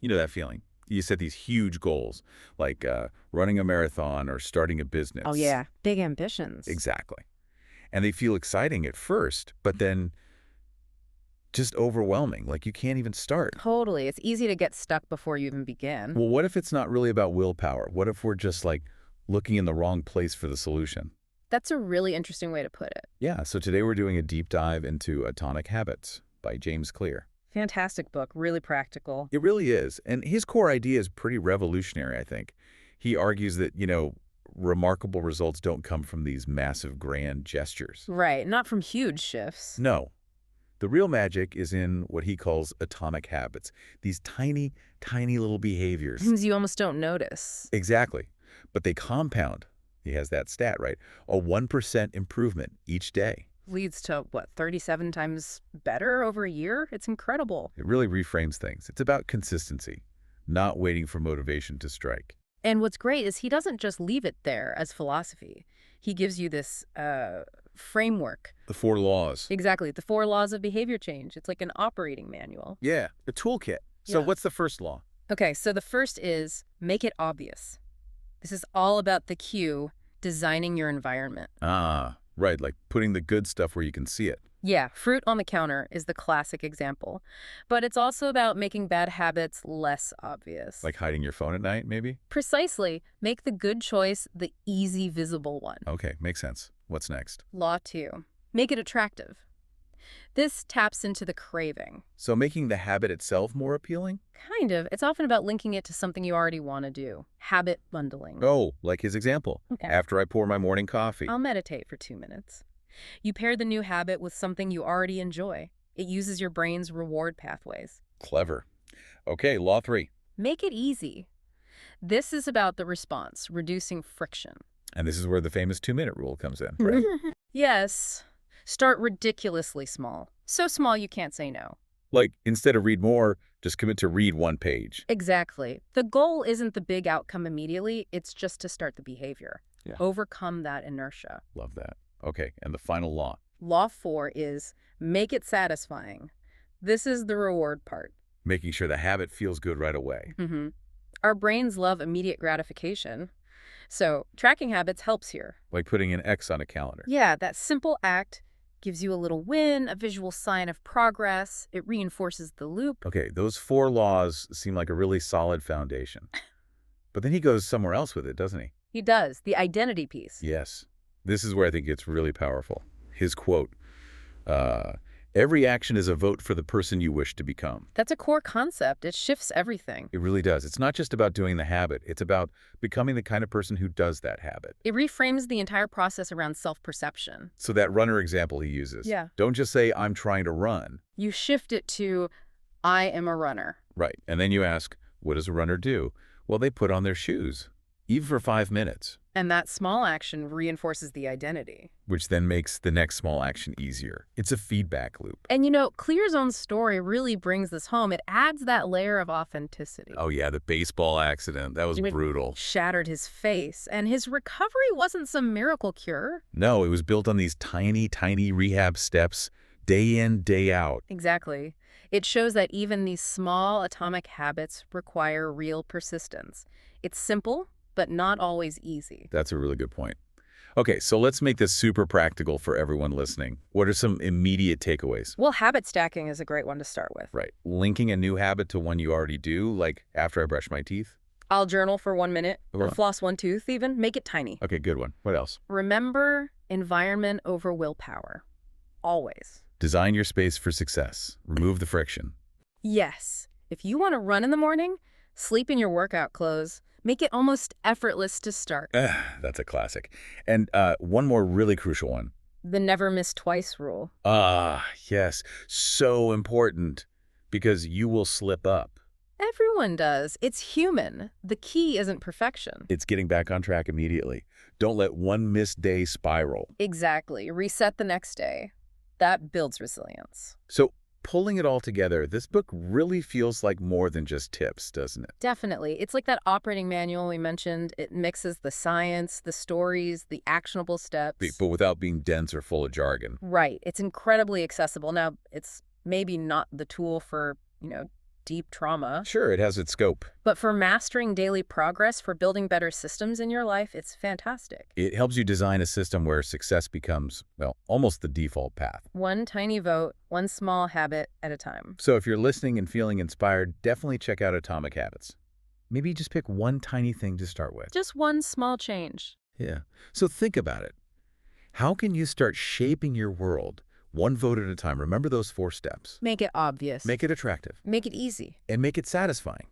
You know that feeling. You set these huge goals, like running a marathon or starting a Oh business. yeah, big ambitions. Exactly. And they feel exciting at first, but then just overwhelming, like you can't even start. Totally. It's easy to get stuck before you even begin. Well, what if it's not really about willpower? What if we're just like looking in the wrong place for the solution? That's a really interesting way to put it. Yeah, so today we're doing a deep dive into Atomic Habits by James Clear. Fantastic book, really practical. It really is. And his core idea is pretty revolutionary, I think. He argues that, remarkable results don't come from these massive grand gestures. Right, not from huge shifts. No. The real magic is in what he calls atomic habits, these tiny, tiny little behaviors. Things you almost don't notice. Exactly. But they compound. He has that stat, right? A 1% improvement each day. Leads to, what, 37 times better over a year? It's incredible. It really reframes things. It's about consistency, not waiting for motivation to strike. And what's great is he doesn't just leave it there as philosophy. He gives you this framework. The 4 laws. Exactly, the 4 laws of behavior change. It's like an operating manual. Yeah, a toolkit. So Yeah. what's the first law? Okay, so the first is make it obvious. This is all about the cue, designing your environment. Ah, right, like putting the good stuff where you can see it. Yeah, fruit on the counter is the classic example. But it's also about making bad habits less obvious. Like hiding your phone at night, maybe? Precisely. Make the good choice the easy, visible one. Okay, makes sense. What's next? Law 2. Make it attractive. This taps into the craving. So making the habit itself more appealing? Kind of. It's often about linking it to something you already want to do. Habit bundling. Oh, like his example. Okay. After I pour my morning coffee. I'll meditate for 2 minutes. You pair the new habit with something you already enjoy. It uses your brain's reward pathways. Clever. Okay, law 3. Make it easy. This is about the response, reducing friction. And this is where the famous 2-minute rule comes in, right? Yes. Start ridiculously small. So small you can't say no. Like, instead of read more, just commit to read 1 page. Exactly. The goal isn't the big outcome immediately. It's just to start the behavior. Yeah. Overcome that inertia. Love that. Okay, and the final law. Law 4 is make it satisfying. This is the reward part. Making sure the habit feels good right away. Our brains love immediate gratification. So tracking habits helps here. Like putting an X on a calendar. Yeah, that simple act gives you a little win, a visual sign of progress. It reinforces the loop. Okay, those 4 laws seem like a really solid foundation. But then he goes somewhere else with it, doesn't he? He does, the identity piece. Yes. This is where I think it's really powerful. His quote, every action is a vote for the person you wish to become. That's a core concept. It shifts everything. It really does. It's not just about doing the habit. It's about becoming the kind of person who does that habit. It reframes the entire process around self-perception. So that runner example he uses. Yeah. Don't just say, I'm trying to run. You shift it to, I am a runner. Right. And then you ask, what does a runner do? Well, they put on their shoes, even for 5 minutes. And that small action reinforces the identity. Which then makes the next small action easier. It's a feedback loop. And Clear's own story really brings this home. It adds that layer of authenticity. Oh yeah, the baseball accident. That was brutal. Shattered his face, and his recovery wasn't some miracle cure. No, it was built on these tiny, tiny rehab steps, day in, day out. Exactly. It shows that even these small atomic habits require real persistence. It's simple, but not always easy. That's a really good point. Okay, so let's make this super practical for everyone listening. What are some immediate takeaways? Well, habit stacking is a great one to start with. Right. Linking a new habit to one you already do, like after I brush my teeth. I'll journal for 1 minute, or Well. floss 1 tooth even. Make it tiny. Okay, good one. What else? Remember, environment over willpower. Always. Design your space for success. Remove the friction. Yes. If you want to run in the morning, sleep in your workout clothes. Make it almost effortless to start. That's a classic. And one more really crucial one. The never miss twice rule. Ah, yes. So important. Because you will slip up. Everyone does. It's human. The key isn't perfection. It's getting back on track immediately. Don't let one missed day spiral. Exactly. Reset the next day. That builds resilience. So pulling it all together, this book really feels like more than just tips, doesn't it? Definitely. It's like that operating manual we mentioned. It mixes the science, the stories, the actionable steps. But without being dense or full of jargon. Right. It's incredibly accessible. Now, it's maybe not the tool for, deep trauma. Sure, it has its scope. But for mastering daily progress, for building better systems in your life, it's fantastic. It helps you design a system where success becomes, well, almost the default path. One tiny vote, one small habit at a time. So if you're listening and feeling inspired, definitely check out Atomic Habits. Maybe just pick one tiny thing to start with. Just one small change. Yeah. So think about it. How can you start shaping your world one vote at a time? Remember those 4 steps. Make it obvious. Make it attractive Make it easy. and make it satisfying.